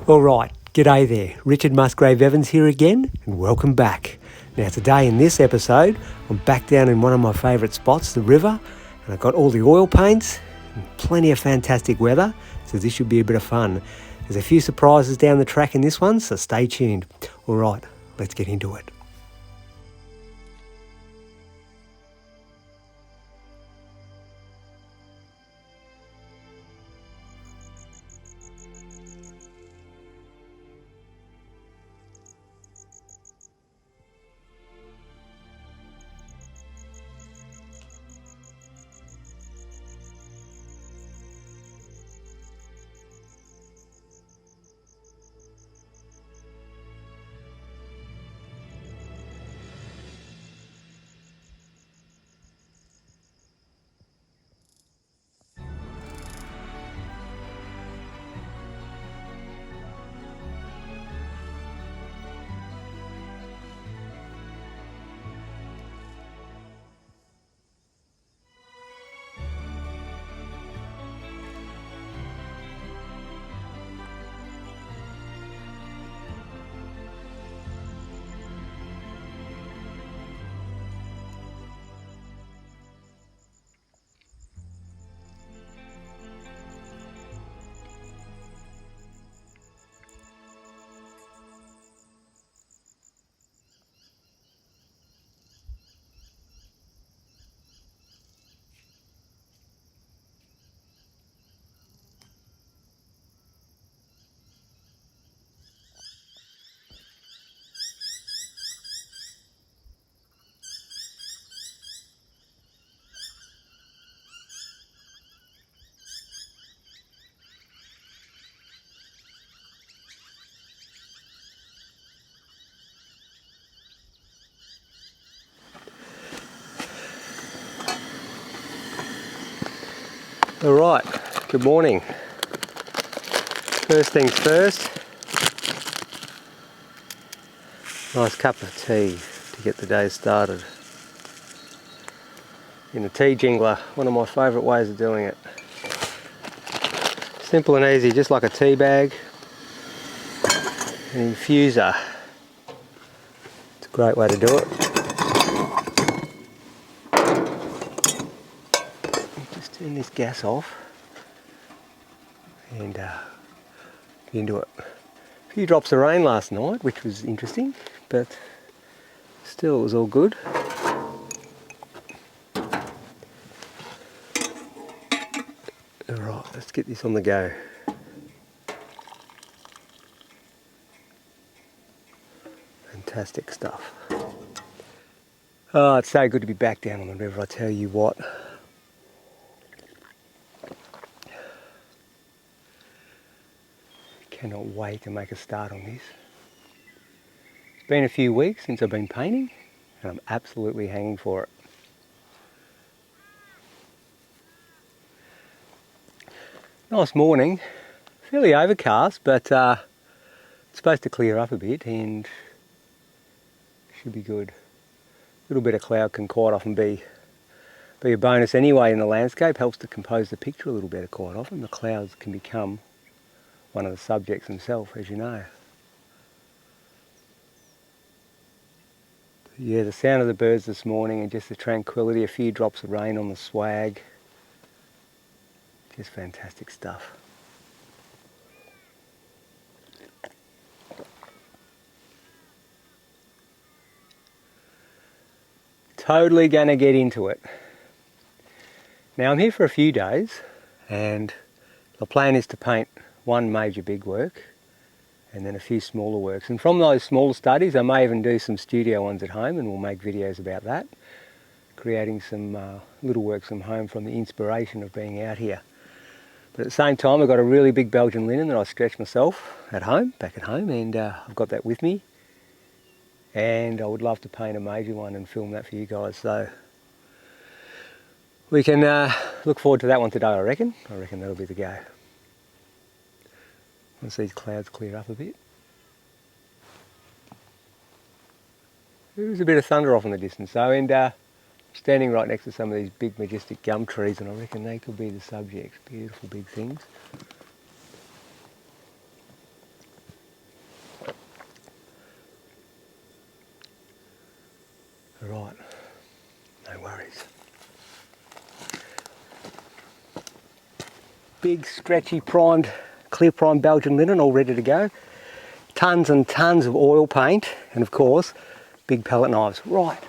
Alright, g'day there. Richard MUSGRAVE-EVANS here again, and welcome back. Now today in this episode, I'm back down in one of my favourite spots, the river, and I've got all the oil paints and plenty of fantastic weather, so this should be a bit of fun. There's a few surprises down the track in this one, so stay tuned. Alright, let's get into it. Alright, good morning. First things first, nice cup of tea to get the day started. In a tea jingler, one of my favourite ways of doing it. Simple and easy, just like a tea bag. An infuser. It's a great way to do it. Turn this gas off and get into it. A few drops of rain last night, which was interesting, but still it was all good. Alright, let's get this on the go. Fantastic stuff. Oh, it's so good to be back down on the river, I tell you what. Cannot wait to make a start on this. It's been a few weeks since I've been painting and I'm absolutely hanging for it. Nice morning, fairly overcast, but it's supposed to clear up a bit and should be good. A little bit of cloud can quite often be a bonus anyway in the landscape, helps to compose the picture a little better quite often. The clouds can become one of the subjects themselves, as you know. Yeah, the sound of the birds this morning and just the tranquility, a few drops of rain on the swag. Just fantastic stuff. Totally gonna get into it. Now I'm here for a few days and the plan is to paint one major big work and then a few smaller works, and from those smaller studies I may even do some studio ones at home and we'll make videos about that, creating some little works from home from the inspiration of being out here. But at the same time I've got a really big Belgian linen that I stretch myself at home, back at home, and I've got that with me and I would love to paint a major one and film that for you guys, so we can look forward to that one today. I reckon that'll be the go. Once these clouds clear up a bit. There's a bit of thunder off in the distance though, and standing right next to some of these big majestic gum trees, and I reckon they could be the subjects. Beautiful big things. Right, no worries. Big, stretchy, primed, clear primed Belgian linen all ready to go. Tons and tons of oil paint, and of course, big palette knives. Right,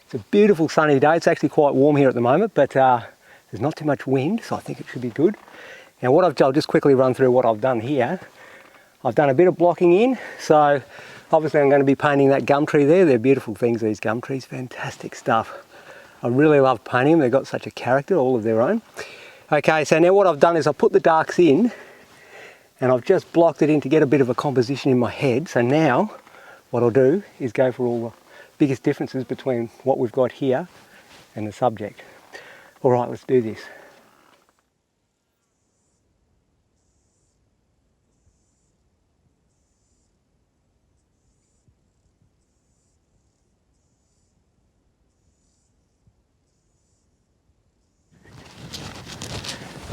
it's a beautiful sunny day. It's actually quite warm here at the moment, but there's not too much wind, so I think it should be good. Now I'll just quickly run through what I've done here. I've done a bit of blocking in, so obviously I'm going to be painting that gum tree there. They're beautiful things, these gum trees, fantastic stuff. I really love painting them, they've got such a character all of their own. Okay, so now what I've done is I've put the darks in, and I've just blocked it in to get a bit of a composition in my head. So now what I'll do is go for all the biggest differences between what we've got here and the subject. All right, let's do this.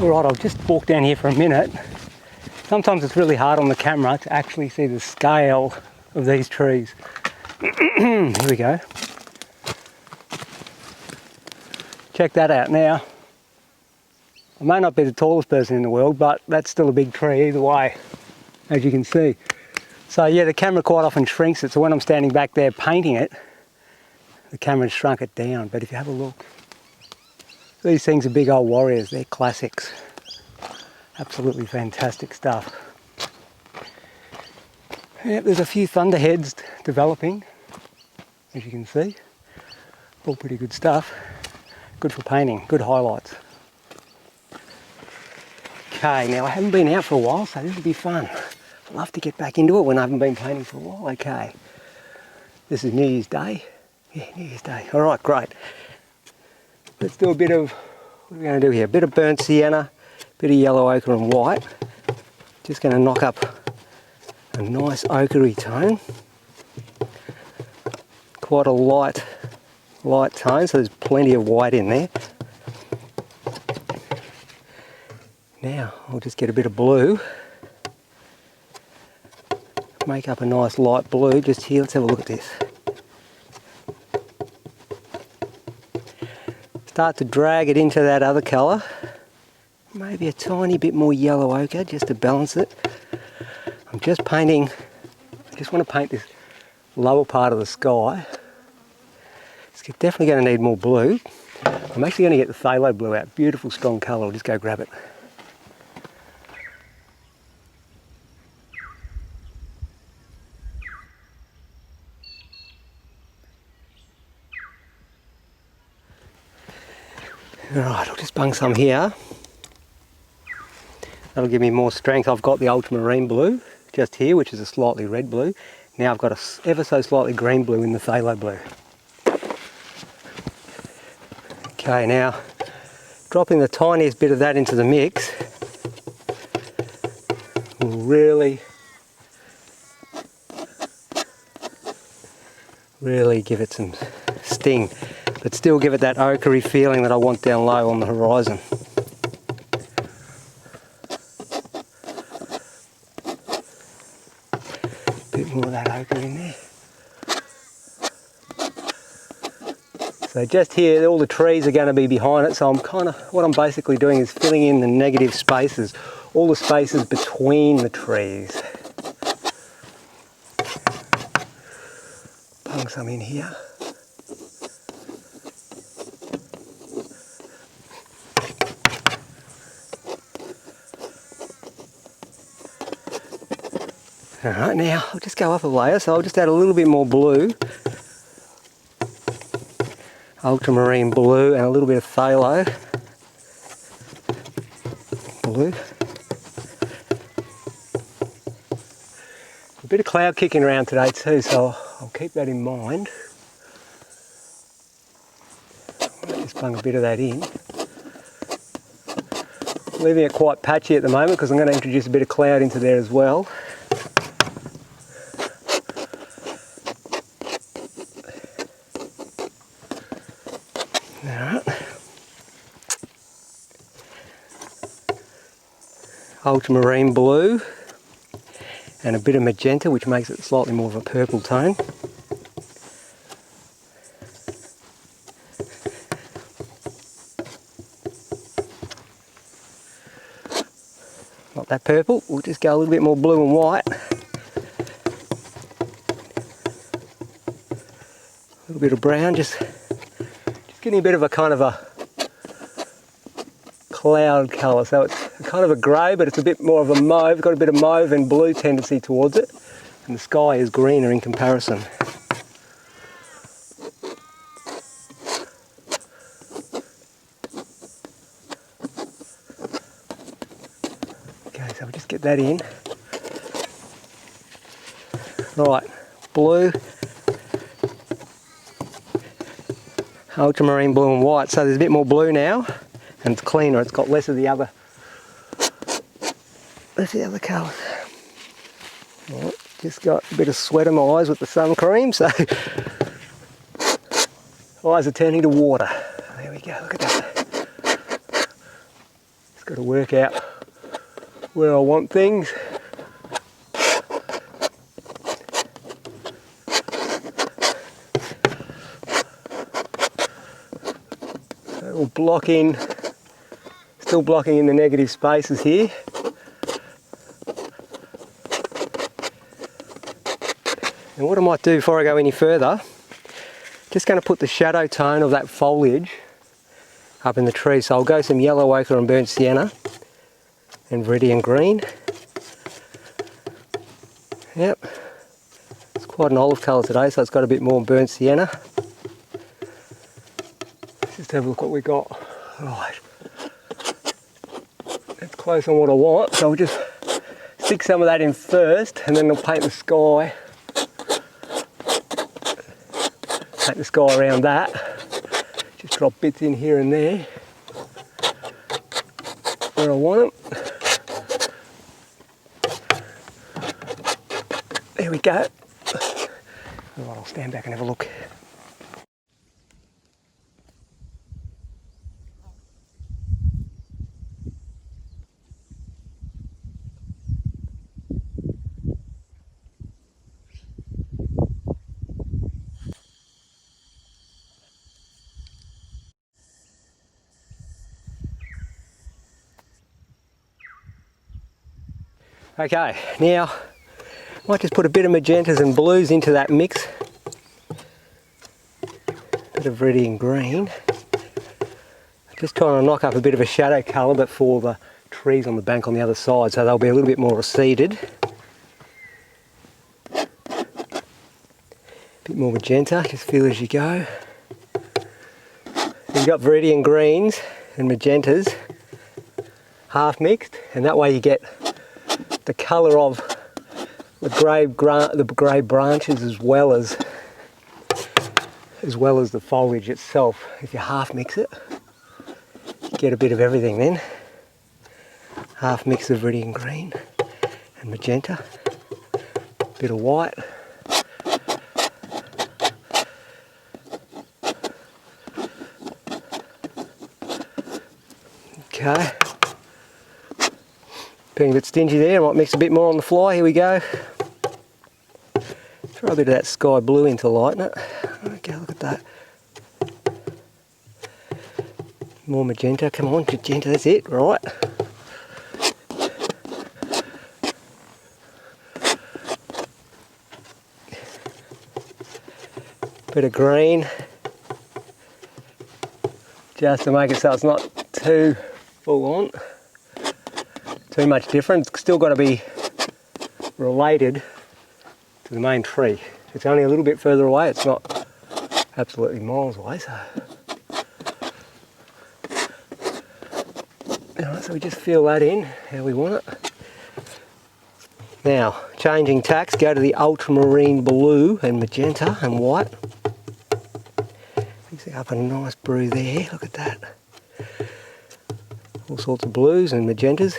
All right, I'll just walk down here for a minute. Sometimes it's really hard on the camera to actually see the scale of these trees. Here we go. Check that out now. I may not be the tallest person in the world, but that's still a big tree either way, as you can see. So yeah, the camera quite often shrinks it, so when I'm standing back there painting it, the camera's shrunk it down. But if you have a look, these things are big old warriors, they're classics. Absolutely fantastic stuff. Yeah, there's a few thunderheads developing, as you can see. All pretty good stuff. Good for painting, good highlights. Okay, now I haven't been out for a while, so this will be fun. I'd love to get back into it when I haven't been painting for a while. Okay, this is New Year's Day. Yeah, New Year's Day. All right, great. Let's do a bit of, what are we going to do here? A bit of burnt sienna, a bit of yellow ochre and white. Just going to knock up a nice ochre-y tone. Quite a light tone, so there's plenty of white in there. Now I'll just get a bit of blue. Make up a nice light blue just here. Let's have a look at this. Start to drag it into that other colour. Maybe a tiny bit more yellow ochre just to balance it. I'm just painting, I just want to paint this lower part of the sky. It's definitely going to need more blue. I'm actually going to get the phthalo blue out. Beautiful strong colour, I'll just go grab it. Alright, I'll just bung some here. That'll give me more strength. I've got the ultramarine blue just here, which is a slightly red blue. Now I've got a ever so slightly green blue in the phthalo blue. Okay, now dropping the tiniest bit of that into the mix will really give it some sting, but still give it that ochre-y feeling that I want down low on the horizon. A bit more of that ochre in there. So just here, all the trees are going to be behind it, so what I'm basically doing is filling in the negative spaces, all the spaces between the trees. Bung some in here. Alright, now I'll just go up a layer, so I'll just add a little bit more blue. Ultramarine blue and a little bit of phthalo blue. A bit of cloud kicking around today too, so I'll keep that in mind. I'll just bung a bit of that in. Leaving it quite patchy at the moment because I'm going to introduce a bit of cloud into there as well. Ultramarine blue and a bit of magenta, which makes it slightly more of a purple tone. not that purple. We'll just go a little bit more blue and white. A little bit of brown, just getting a bit of a kind of a cloud colour. So it's kind of a grey, but it's a bit more of a mauve. Got a bit of mauve and blue tendency towards it. And the sky is greener in comparison. Okay, so we'll just get that in. Right, blue. Ultramarine blue and white. So there's a bit more blue now. And it's cleaner, it's got less of the other colours. Right, just got a bit of sweat in my eyes with the sun cream, so eyes are turning to water. There we go, look at that. Just got to work out where I want things. So we'll block in. Still blocking in the negative spaces here. And what I might do before I go any further, just going to put the shadow tone of that foliage up in the tree. So I'll go some yellow ochre and burnt sienna and viridian green. Yep, it's quite an olive colour today, so it's got a bit more burnt sienna. Let's just have a look what we got. Right. That's close on what I want, so we'll just stick some of that in first and then we'll paint the sky. Paint the sky around that. Just drop bits in here and there where I want them. There we go. Right, I'll stand back and have a look. Okay, now I might just put a bit of magentas and blues into that mix. Bit of viridian green. Just trying to knock up a bit of a shadow colour, but for the trees on the bank on the other side, so they'll be a little bit more receded. Bit more magenta, just feel as you go. So you've got viridian greens and magentas half mixed, and that way you get the colour of the grey branches as well as the foliage itself. If you half mix it, you get a bit of everything then. Half mix of viridian green and magenta, a bit of white. Okay. Being a bit stingy there, I might mix a bit more on the fly. Here we go. Throw a bit of that sky blue in to lighten it. Okay, look at that. More magenta, come on, magenta, that's it, right. Bit of green, just to make it so it's not too full on. Too much different. It's still got to be related to the main tree. It's only a little bit further away, it's not absolutely miles away. So, alright, so we just fill that in how we want it. Now, changing tacks, go to the ultramarine blue and magenta and white. Mix up a nice brew there, look at that. All sorts of blues and magentas.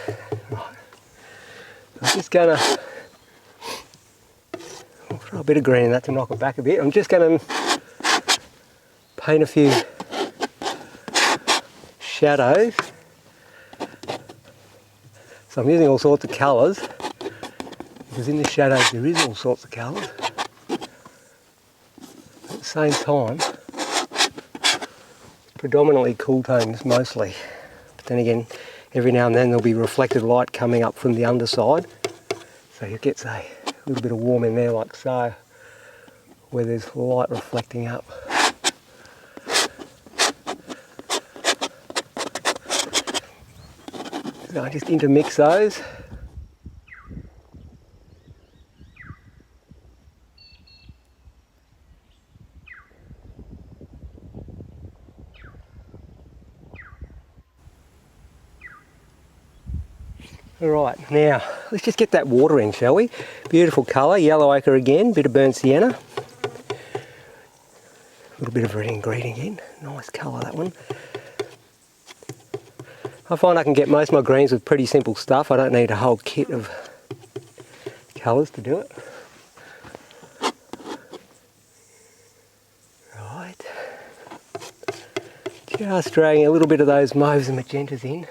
Right. I'm just going to throw a bit of green in that to knock it back a bit. I'm just going to paint a few shadows. So I'm using all sorts of colours because in the shadows there is all sorts of colours. At the same time, it's predominantly cool tones mostly. Then again, every now and then there'll be reflected light coming up from the underside. So you get a little bit of warm in there like so, where there's light reflecting up. So I just intermix those. Alright, now let's just get that water in, shall we? Beautiful colour, yellow ochre again, bit of burnt sienna. A little bit of red and green again, nice colour that one. I find I can get most of my greens with pretty simple stuff. I don't need a whole kit of colours to do it. Right. Just dragging a little bit of those mauves and magentas in.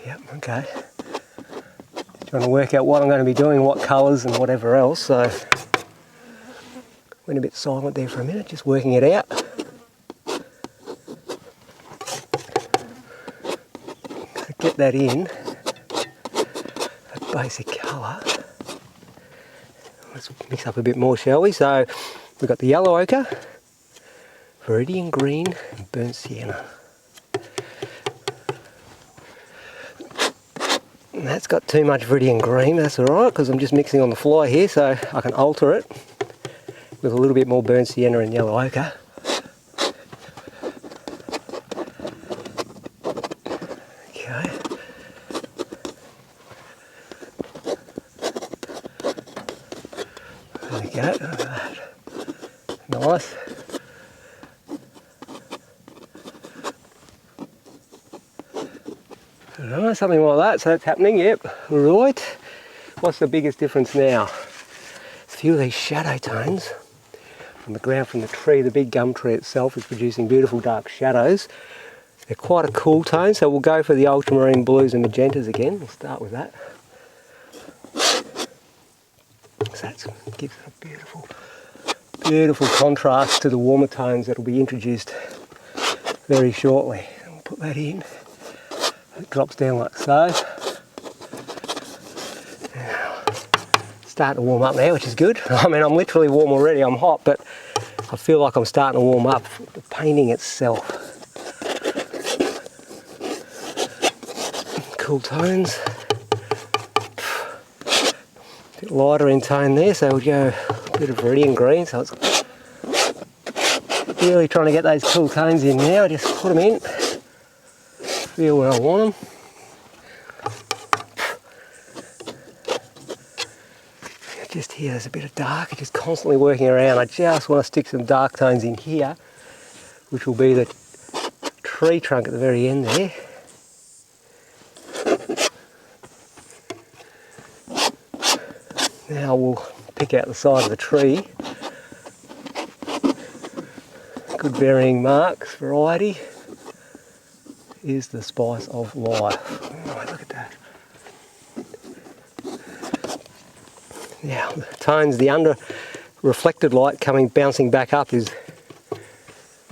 Yep, okay. Just trying to work out what I'm going to be doing, what colours and whatever else, so went a bit silent there for a minute, just working it out. So get that in, a basic colour. Let's mix up a bit more, shall we? So we've got the yellow ochre, viridian green and burnt sienna. And that's got too much viridian green, that's alright, because I'm just mixing on the fly here, so I can alter it with a little bit more burnt sienna and yellow ochre. Okay. There we go. Nice. Right, something like that, so that's happening, yep. Right. What's the biggest difference now? A few of these shadow tones from the ground, from the tree. The big gum tree itself is producing beautiful dark shadows. They're quite a cool tone, so we'll go for the ultramarine blues and magentas again. We'll start with that. So that gives it a beautiful, beautiful contrast to the warmer tones that will be introduced very shortly. We'll put that in. It drops down like so. Now, starting to warm up now, which is good. I mean, I'm literally warm already, I'm hot, but I feel like I'm starting to warm up. The painting itself. Cool tones. A bit lighter in tone there, so we'll go a bit of viridian green, so it's really trying to get those cool tones in now. Just put them in. Feel where I want them. Just here there's a bit of dark, just constantly working around. I just want to stick some dark tones in here, which will be the tree trunk at the very end there. Now we'll pick out the side of the tree. Good varying marks, variety is the spice of life. Oh, look at that. Now, the tones, the under reflected light coming, bouncing back up is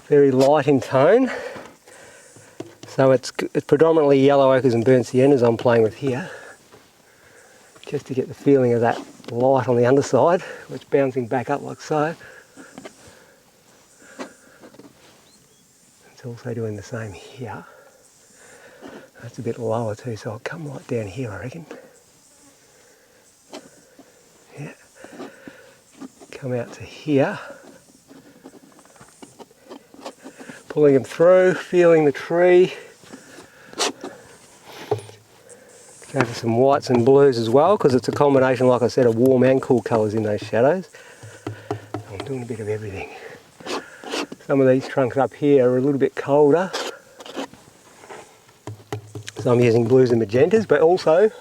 very light in tone. So it's predominantly yellow ochres and burnt siennas I'm playing with here. Just to get the feeling of that light on the underside, which bouncing back up like so. It's also doing the same here. That's a bit lower too, so I'll come right down here, I reckon. Yeah. Come out to here. Pulling them through, feeling the tree. Go for some whites and blues as well, because it's a combination, like I said, of warm and cool colours in those shadows. I'm doing a bit of everything. Some of these trunks up here are a little bit colder, so I'm using blues and magentas, but also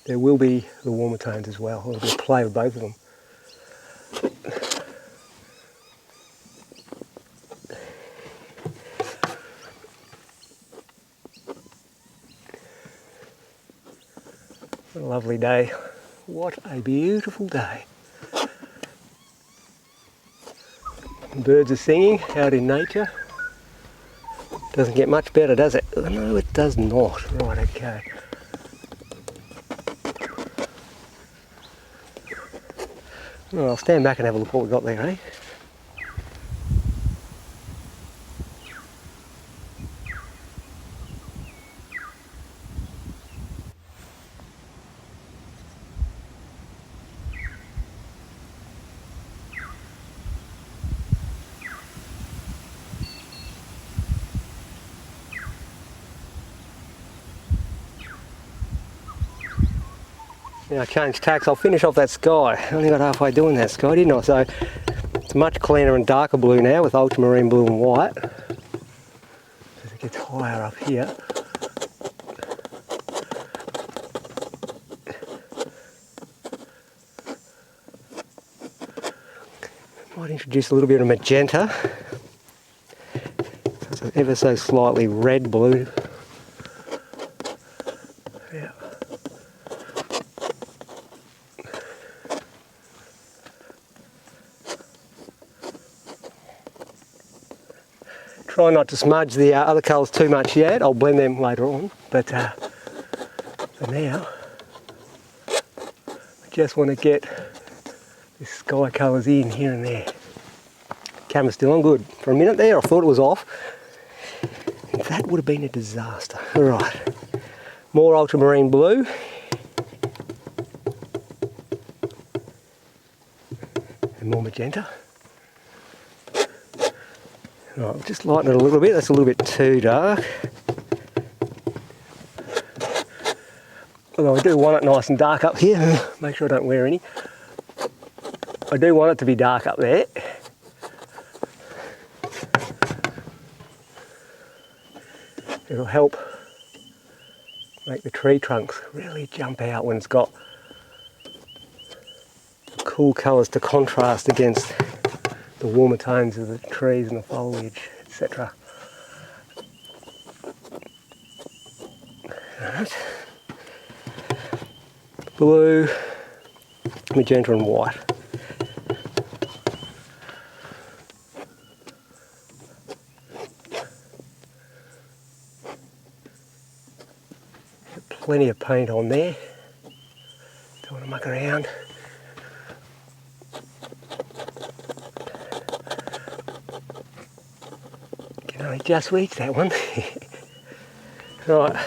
there will be the warmer tones as well. I'll just play with both of them. What a lovely day. What a beautiful day. Birds are singing out in nature. Doesn't get much better, does it? No, it does not. Right, okay. Well, I'll stand back and have a look what we've got there, eh? Now I changed tacks, I'll finish off that sky. I only got halfway doing that sky, didn't I? So it's much cleaner and darker blue now with ultramarine blue and white. As it gets higher up here. Might introduce a little bit of magenta. It's ever so slightly red blue. Yeah. Try not to smudge the other colours too much yet. I'll blend them later on, but for now I just want to get the sky colours in here and there. Camera's still on good. For a minute there I thought it was off, and that would have been a disaster. Alright, more ultramarine blue. And more magenta. Right, just lighten it a little bit, that's a little bit too dark. Although I do want it nice and dark up here, make sure I don't wear any. I do want it to be dark up there. It'll help make the tree trunks really jump out when it's got cool colours to contrast against the warmer tones of the trees and the foliage, etc. Right. Blue, magenta and white. Plenty of paint on there. Don't want to muck around. Can only just reach that one. Right.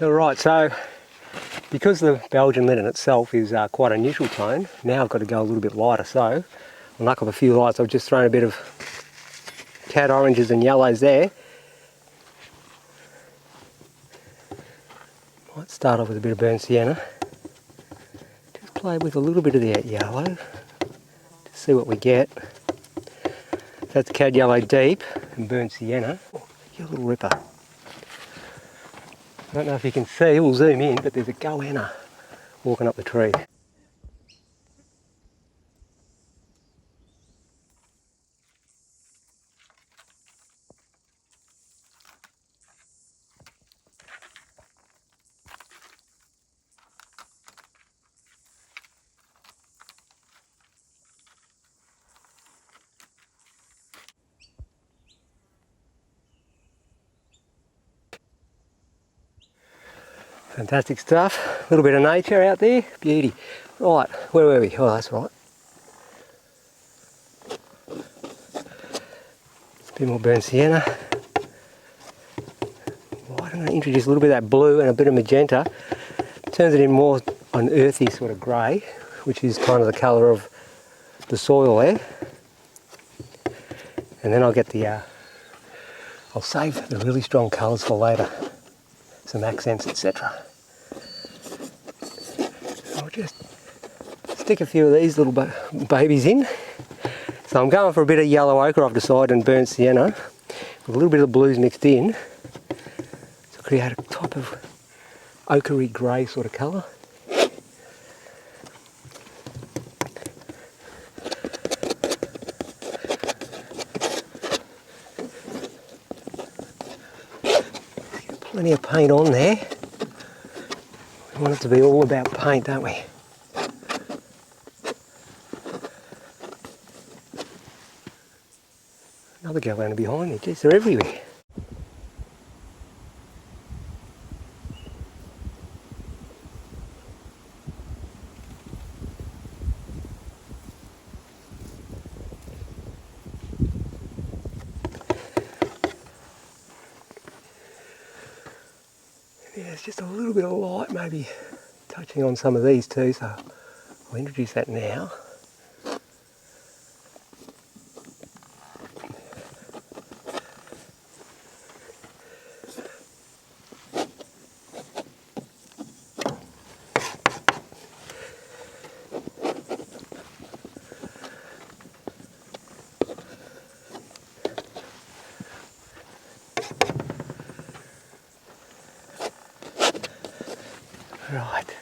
Alright, so because the Belgian linen itself is quite a neutral tone, now I've got to go a little bit lighter, so I'll knock up a few lights. I've just thrown a bit of cad oranges and yellows there. Might start off with a bit of burnt sienna. Just play with a little bit of that yellow to see what we get. That's cad yellow deep and burnt sienna. Oh, you're a little ripper. I don't know if you can see, we'll zoom in, but there's a goanna walking up the tree. Fantastic stuff, a little bit of nature out there, beauty. Right, where were we? Oh, that's right. A bit more burnt sienna. Why don't I introduce a little bit of that blue and a bit of magenta? Turns it in more an earthy sort of grey, which is kind of the colour of the soil there. And then I'll get the, I'll save the really strong colours for later. Some accents, etc. I'll just stick a few of these little babies in. So I'm going for a bit of yellow ochre I've decided and burnt sienna with a little bit of the blues mixed in to create a type of ochre-y grey sort of colour. Plenty of paint on there. We want it to be all about paint, don't we? Another gallery behind me, geez, they're everywhere. Yeah, there's just a little bit of light maybe touching on some of these too, so I'll introduce that now. Right.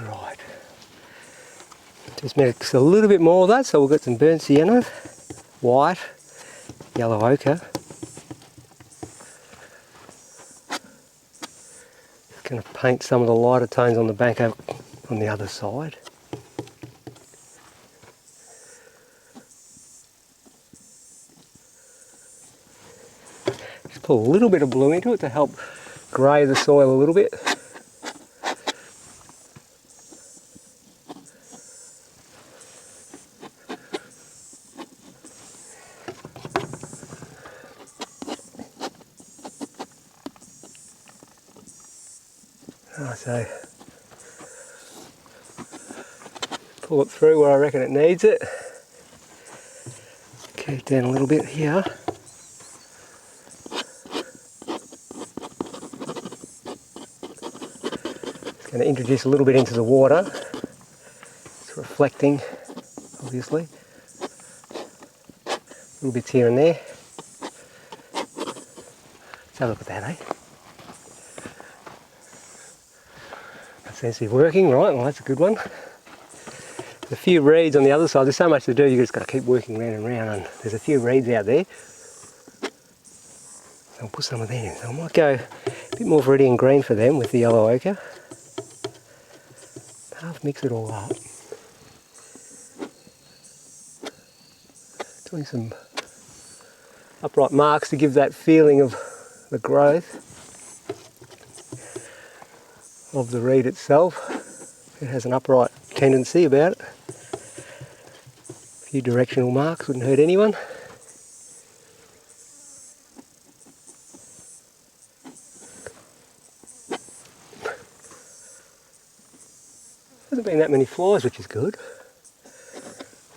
Right. Just mix a little bit more of that, so we've got some burnt sienna, white, yellow ochre. Just going to paint some of the lighter tones on the back on the other side. Just put a little bit of blue into it to help grey the soil a little bit. So pull it through where I reckon it needs it. Keep down a little bit here. Just going to introduce a little bit into the water. It's reflecting, obviously. Little bits here and there. Let's have a look at that, eh? That seems to be working, right? Well, that's a good one. There's a few reeds on the other side. There's so much to do, you've just got to keep working round and round. And there's a few reeds out there. So I'll put some of them in. So I might go a bit more viridian green for them with the yellow ochre. Half mix it all up. Doing some upright marks to give that feeling of the growth of the reed itself. It has an upright tendency about it. A few directional marks wouldn't hurt anyone. Hasn't been that many flies, which is good.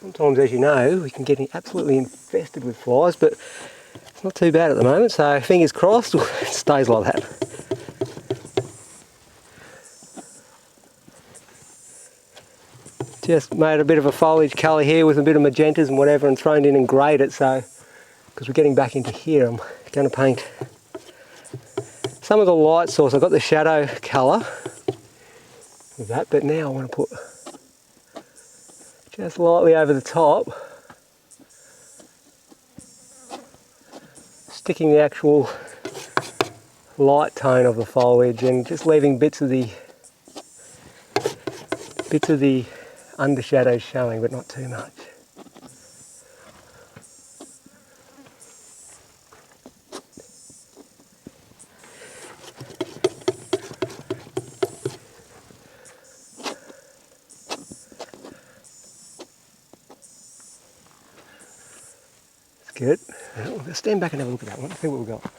Sometimes, as you know, we can get absolutely infested with flies, but it's not too bad at the moment, so fingers crossed it stays like that. Just made a bit of a foliage colour here with a bit of magentas and whatever and thrown in and greyed it, so because we're getting back into here, I'm going to paint some of the light source. I've got the shadow colour with that, but now I want to put just lightly over the top, sticking the actual light tone of the foliage and just leaving bits of the undershadows showing, but not too much. It's good. Let's stand back and have a look at that one, see what we've got.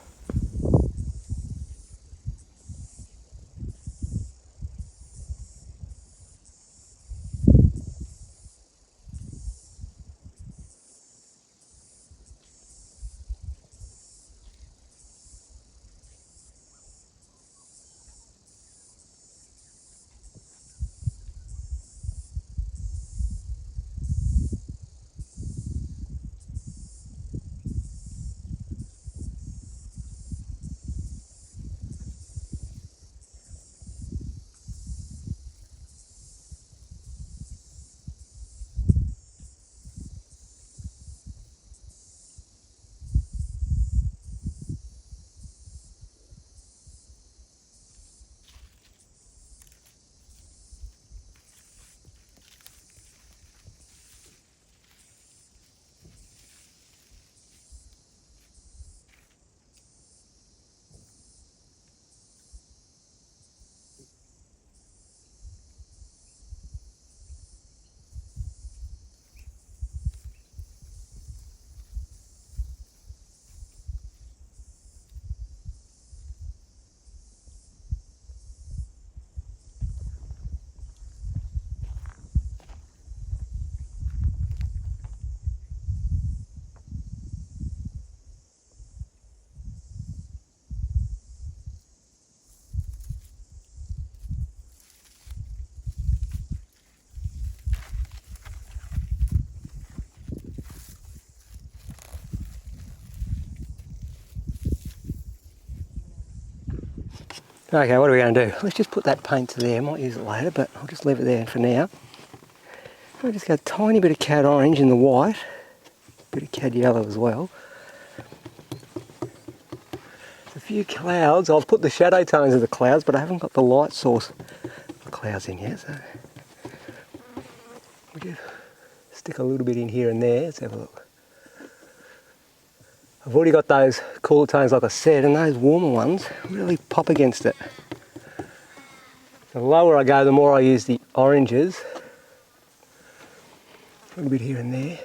Okay, what are we going to do? Let's just put that paint to there. I might use it later, but I'll just leave it there for now. I'll just go a tiny bit of cad orange in the white, a bit of cad yellow as well. There's a few clouds. I've put the shadow tones of the clouds, but I haven't got the light source of the clouds in yet. So we'll just stick a little bit in here and there. Let's have a look. I've already got those cooler tones, like I said, and those warmer ones really pop against it. The lower I go, the more I use the oranges. A little bit here and there.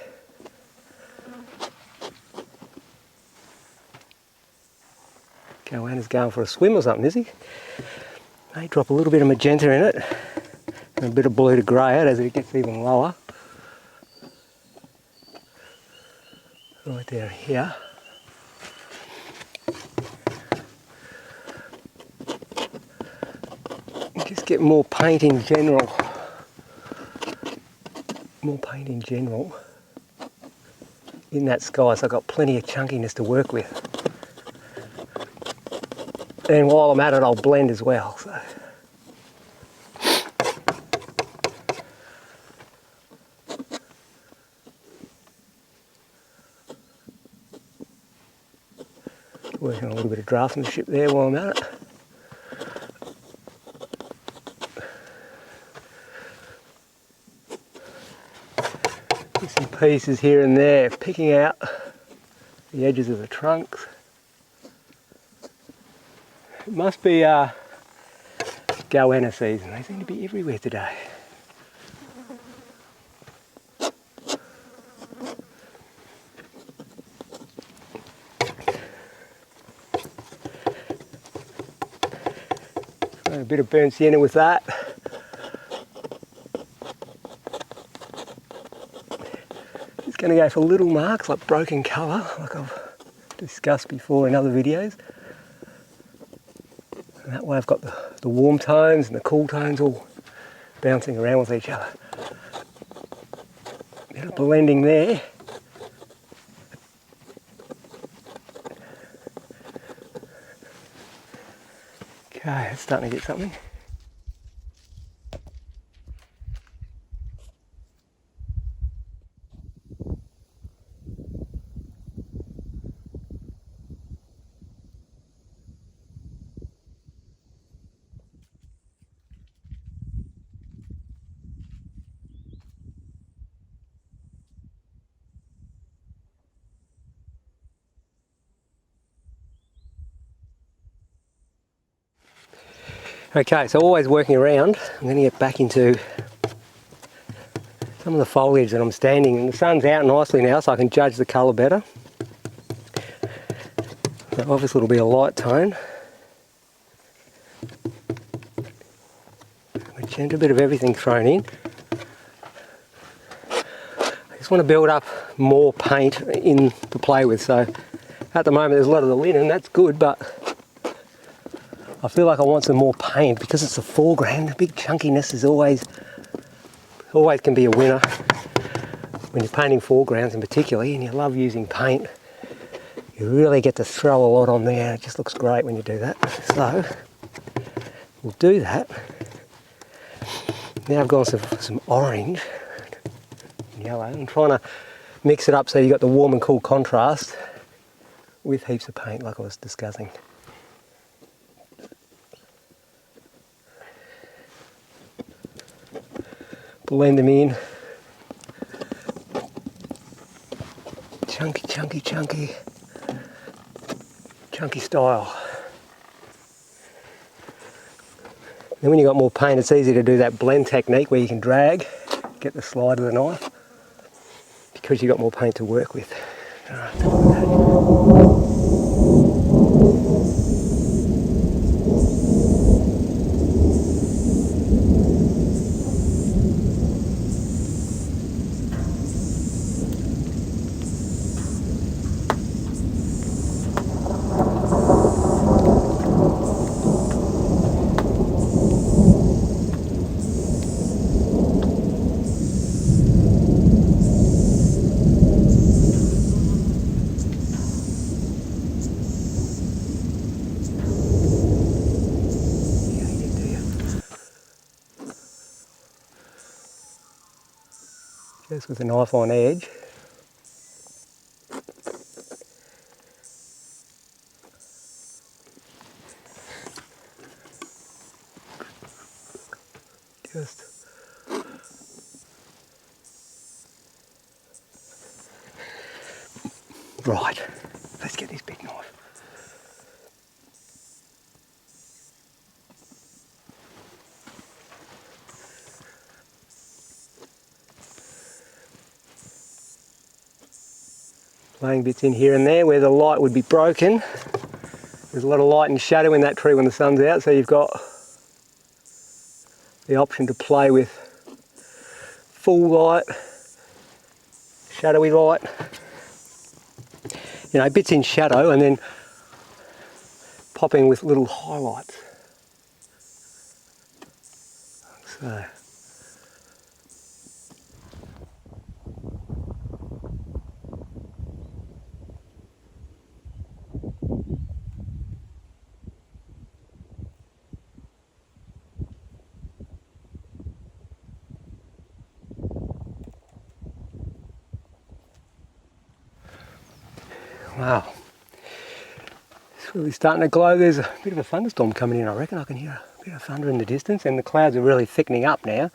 Goanna's going for a swim or something, is he? May drop a little bit of magenta in it, and a bit of blue to grey out as it gets even lower. Right down here. Just get more paint in general. More paint in general in that sky, so I've got plenty of chunkiness to work with. And while I'm at it, I'll blend as well. So. Working on a little bit of draftsmanship there while I'm at it. Some pieces here and there, picking out the edges of the trunks. It must be goanna season. They seem to be everywhere today. A bit of burnt sienna with that. Going to go for little marks like broken colour, like I've discussed before in other videos. And that way I've got the warm tones and the cool tones all bouncing around with each other. Bit of blending there. Okay, it's starting to get something. Okay, so always working around, I'm going to get back into some of the foliage that I'm standing in. The sun's out nicely now, so I can judge the colour better. So obviously it'll be a light tone. Magenta, a bit of everything thrown in. I just want to build up more paint in to play with, so at the moment there's a lot of the linen, that's good, but I feel like I want some more paint because it's a foreground. The big chunkiness is always can be a winner when you're painting foregrounds in particular, and you love using paint. You really get to throw a lot on there. It just looks great when you do that. So we'll do that. Now I've gone some orange and yellow. I'm trying to mix it up so you've got the warm and cool contrast with heaps of paint like I was discussing. Blend them in. Chunky, chunky, chunky. Chunky style. Then when you've got more paint, it's easy to do that blend technique where you can drag, get the slide of the knife, because you've got more paint to work with. First with a knife on edge. Just right, let's get this big knife. Laying bits in here and there where the light would be broken. There's a lot of light and shadow in that tree when the sun's out, so you've got the option to play with full light, shadowy light, you know, bits in shadow and then popping with little highlights. So. Wow, it's really starting to glow. There's a bit of a thunderstorm coming in, I reckon. I can hear a bit of thunder in the distance and the clouds are really thickening up now.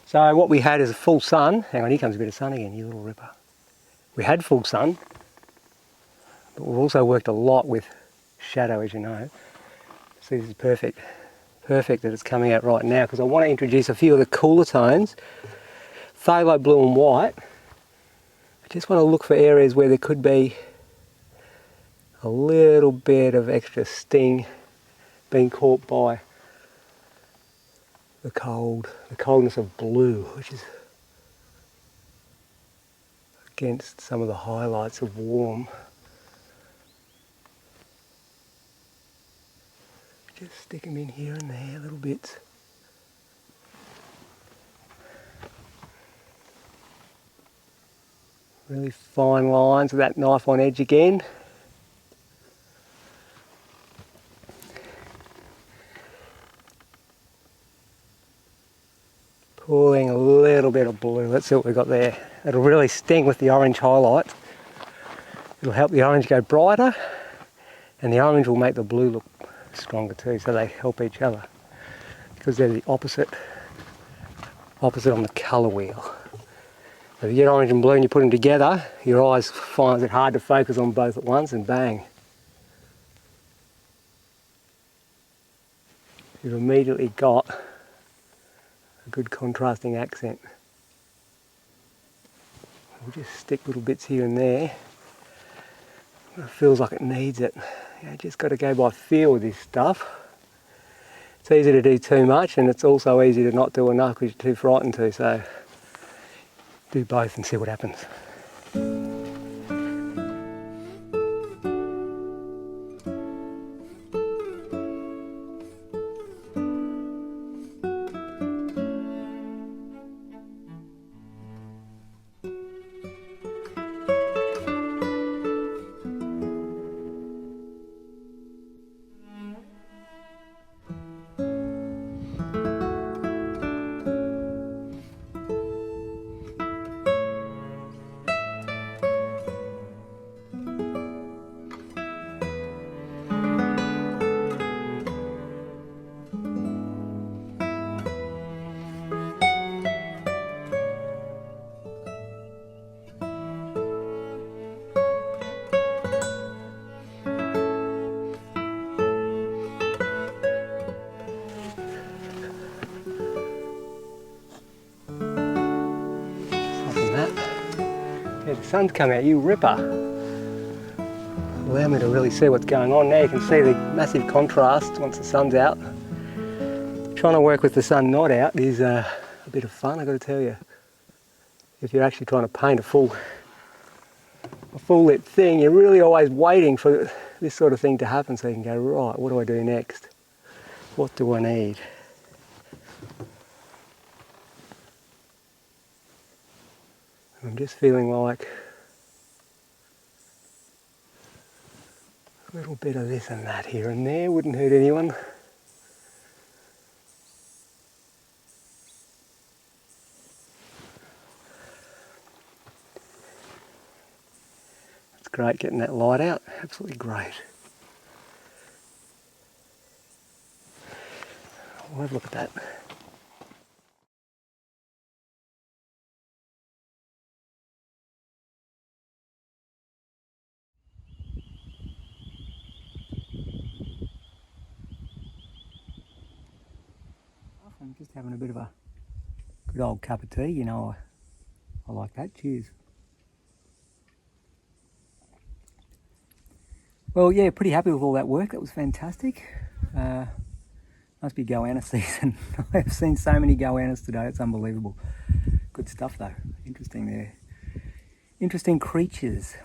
So what we had is a full sun. Hang on, here comes a bit of sun again, you little ripper. We had full sun, but we've also worked a lot with shadow, as you know. So this is perfect. Perfect that it's coming out right now because I want to introduce a few of the cooler tones. Phthalo blue and white. I just want to look for areas where there could be a little bit of extra sting being caught by the coldness of blue, which is against some of the highlights of warm. Just stick them in here and there, little bits. Really fine lines with that knife on edge again. Pulling a little bit of blue. Let's see what we've got there. It'll really sting with the orange highlight. It'll help the orange go brighter, and the orange will make the blue look stronger too, so they help each other because they're the opposite on the colour wheel. So if you get orange and blue and you put them together, your eyes finds it hard to focus on both at once, and bang, you've immediately got a good contrasting accent. We'll just stick little bits here and there. It feels like it needs it. You just got to go by feel with this stuff. It's easy to do too much, and it's also easy to not do enough because you're too frightened to. So do both and see what happens. Yeah, the sun's come out, you ripper. Allow me to really see what's going on now. You can see the massive contrast once the sun's out. Trying to work with the sun not out is a bit of fun, I've got to tell you. If you're actually trying to paint a full lit thing, you're really always waiting for this sort of thing to happen so you can go, right, what do I do next? What do I need? I'm just feeling like a little bit of this and that here and there wouldn't hurt anyone. great getting that light out, absolutely great. We'll have a look at that. I'm just having a bit of a good old cup of tea, you know, I like that. Cheers. Well, yeah, pretty happy with all that work. That was fantastic. Must be goanna season. I've seen so many goannas today, it's unbelievable. Good stuff though, interesting there. Interesting creatures.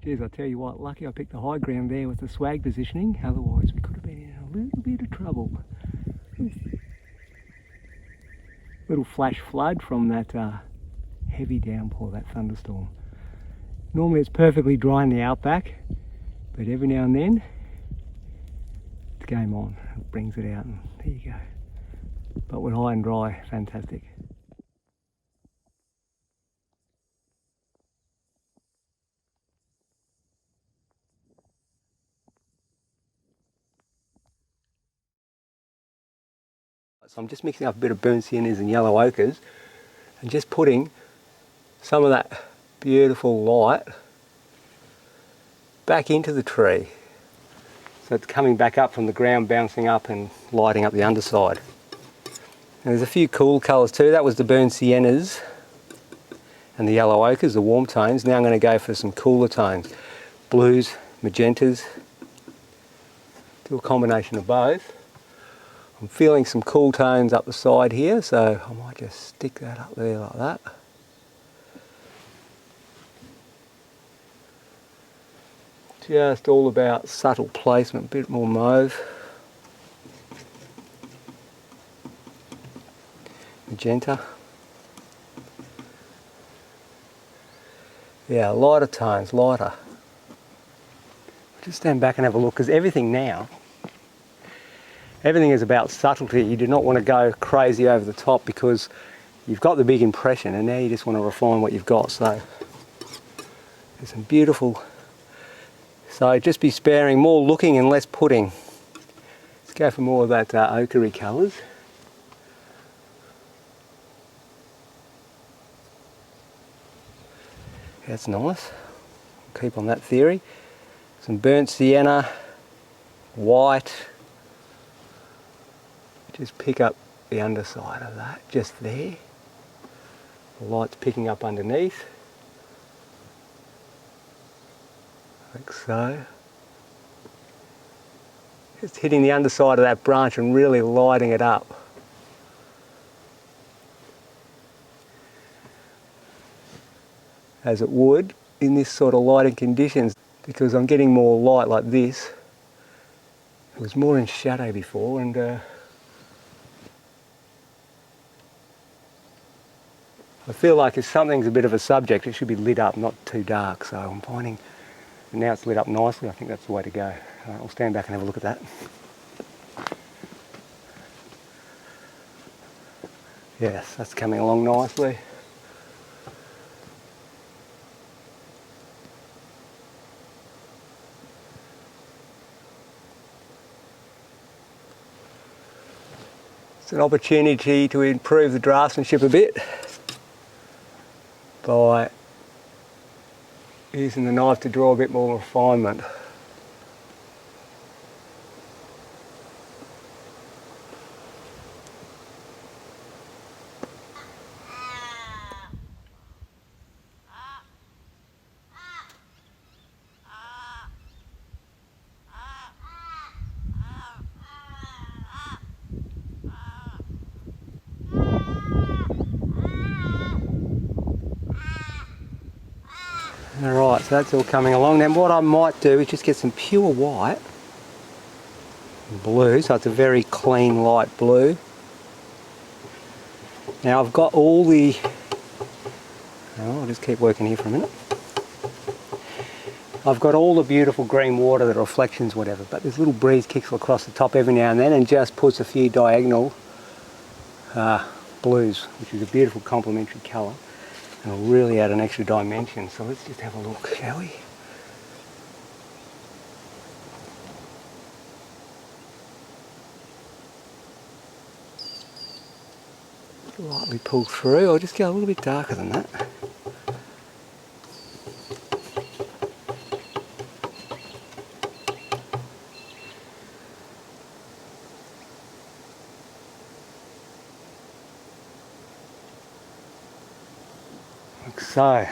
Geez, I tell you what, lucky I picked the high ground there with the swag positioning, otherwise we could have been in a little bit of trouble. Little flash flood from that heavy downpour, that thunderstorm. Normally it's perfectly dry in the outback, but every now and then it's game on. It brings it out and there you go. But when high and dry, fantastic. So I'm just mixing up a bit of burnt siennas and yellow ochres and just putting some of that beautiful light back into the tree. So it's coming back up from the ground, bouncing up and lighting up the underside. And there's a few cool colours too. That was the burnt siennas and the yellow ochres, the warm tones. Now I'm going to go for some cooler tones. Blues, magentas, do a combination of both. I'm feeling some cool tones up the side here, so I might just stick that up there like that. Just all about subtle placement, a bit more mauve. Magenta. Yeah, lighter tones, lighter. Just stand back and have a look, because everything is about subtlety. You do not want to go crazy over the top because you've got the big impression and now you just want to refine what you've got. So there's some beautiful, so just be sparing, more looking and less putting. Let's go for more of that ochre colours. That's nice. Keep on that theory. some burnt sienna, white. Just pick up the underside of that, just there. The light's picking up underneath, like so. Just hitting the underside of that branch and really lighting it up. As it would in this sort of lighting conditions, because I'm getting more light like this. It was more in shadow before, and I feel like if something's a bit of a subject, it should be lit up, not too dark. So I'm finding now it's lit up nicely. I think that's the way to go. I'll stand back and have a look at that. Yes, that's coming along nicely. It's an opportunity to improve the draftsmanship a bit by using the knife to draw a bit more refinement. Alright, so that's all coming along. Now what I might do is just get some pure white and blue, so it's a very clean light blue. Now I've got all the... Oh, I'll just keep working here for a minute. I've got all the beautiful green water, the reflections, whatever, but this little breeze kicks across the top every now and then and just puts a few diagonal blues, which is a beautiful complementary colour. And it'll really add an extra dimension. So let's just have a look, shall we? Lightly pull through. I'll just go a little bit darker than that. Like so.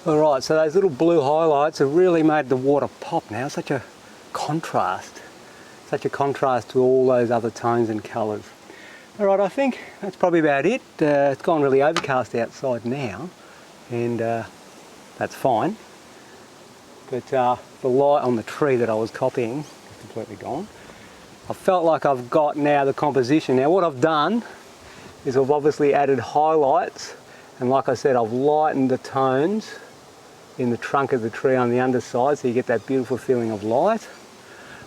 Alright, so those little blue highlights have really made the water pop now. Such a contrast to all those other tones and colours. Alright, I think that's probably about it. It's gone really overcast outside now, and that's fine. But the light on the tree that I was copying is completely gone. I felt like I've got now the composition. Now what I've done is I've obviously added highlights, and like I said, I've lightened the tones in the trunk of the tree on the underside, so you get that beautiful feeling of light.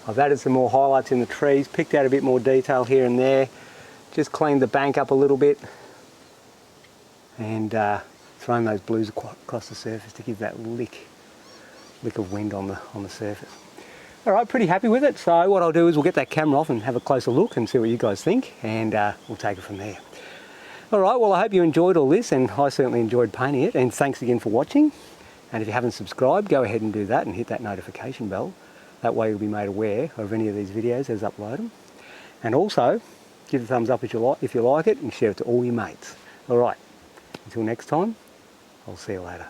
I've added some more highlights in the trees, picked out a bit more detail here and there, just cleaned the bank up a little bit, and thrown those blues across the surface to give that lick of wind on the surface. Alright, pretty happy with it. So what I'll do is we'll get that camera off and have a closer look and see what you guys think, and we'll take it from there. Alright, well I hope you enjoyed all this, and I certainly enjoyed painting it, and thanks again for watching. And if you haven't subscribed, go ahead and do that and hit that notification bell. That way you'll be made aware of any of these videos as I upload them. And also, give a thumbs up if you like it, and share it to all your mates. Alright, until next time, I'll see you later.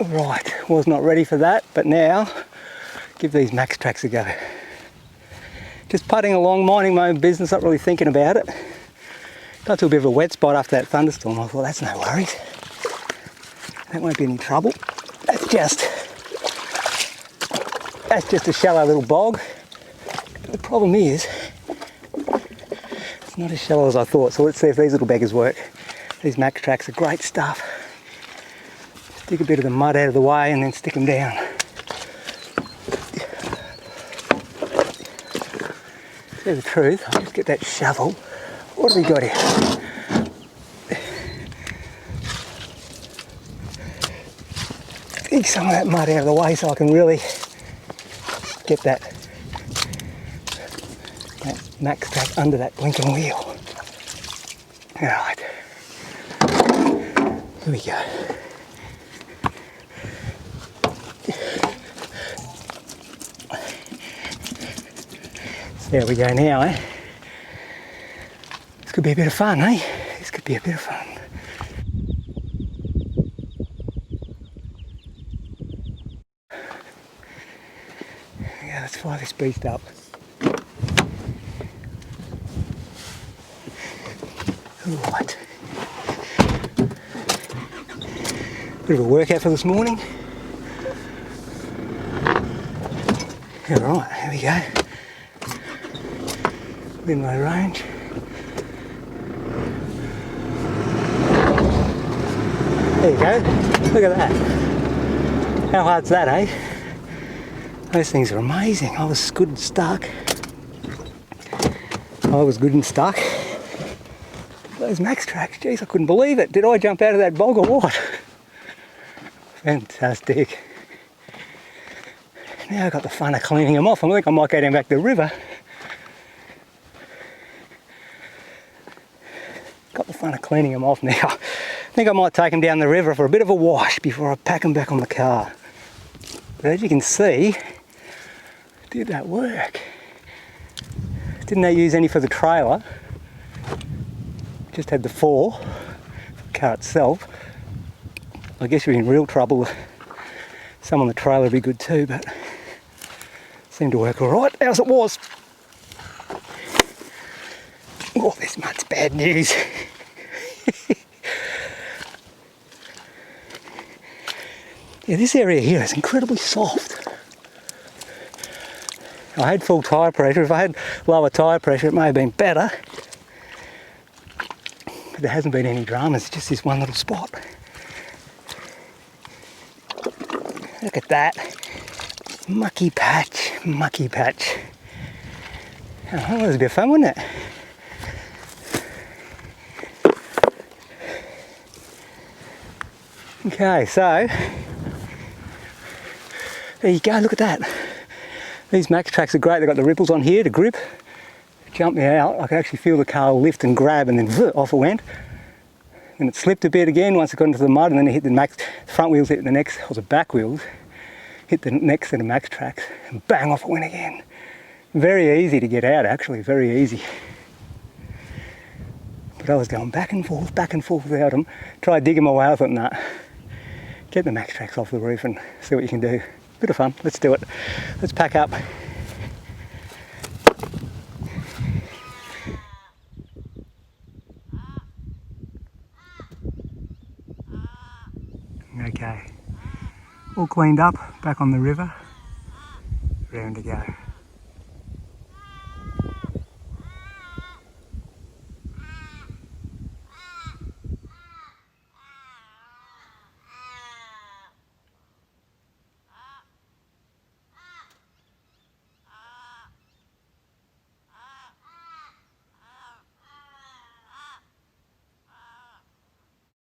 Right, was not ready for that, but now give these max tracks a go. Just putting along, minding my own business, not really thinking about it. Got to a bit of a wet spot after that thunderstorm. I thought, that's no worries. That won't be any trouble. That's just a shallow little bog. The problem is, it's not as shallow as I thought. So let's see if these little beggars work. These max tracks are great stuff. Dig a bit of the mud out of the way and then stick them down. To tell the truth, I'll just get that shovel. What have we got here? Dig some of that mud out of the way so I can really get that max track under that blinking wheel. Alright, here we go. There we go now, eh? This could be a bit of fun, eh? This could be a bit of fun. Yeah, let's fire this beast up. Right. Bit of a workout for this morning. Alright, here we go. In my range. There you go. Look at that. How hard's that, eh? Those things are amazing. I was good and stuck. Those max tracks, geez, I couldn't believe it. Did I jump out of that bog or what? Fantastic. Now I've got the fun of cleaning them off. I think I might go down back to the river. Got the fun of cleaning them off now. I think I might take them down the river for a bit of a wash before I pack them back on the car. But as you can see, did that work? Didn't they use any for the trailer? Just had the 4 for the car itself. I guess you're in real trouble. Some on the trailer would be good too, but seemed to work all right, as it was. Oh, this mud's bad news. Yeah, this area here is incredibly soft. I had full tyre pressure. If I had lower tyre pressure, it may have been better. But there hasn't been any drama, it's just this one little spot. Look at that. Mucky patch, mucky patch. Oh, that was a bit of fun, wasn't it? Okay, so there you go, look at that. These max tracks are great. They've got the ripples on here to grip. Jump me out, I could actually feel the car lift and grab, and then off it went. And it slipped a bit again once it got into the mud, and then it hit the max, the front wheels hit the next, or the back wheels, hit the next set of max tracks, and bang, off it went again. Very easy to get out, actually, very easy. But I was going back and forth without them. Tried digging my way out, I thought, nah, get the max tracks off the roof and see what you can do. Bit of fun, let's do it. Let's pack up. Okay, all cleaned up, back on the river, round to go.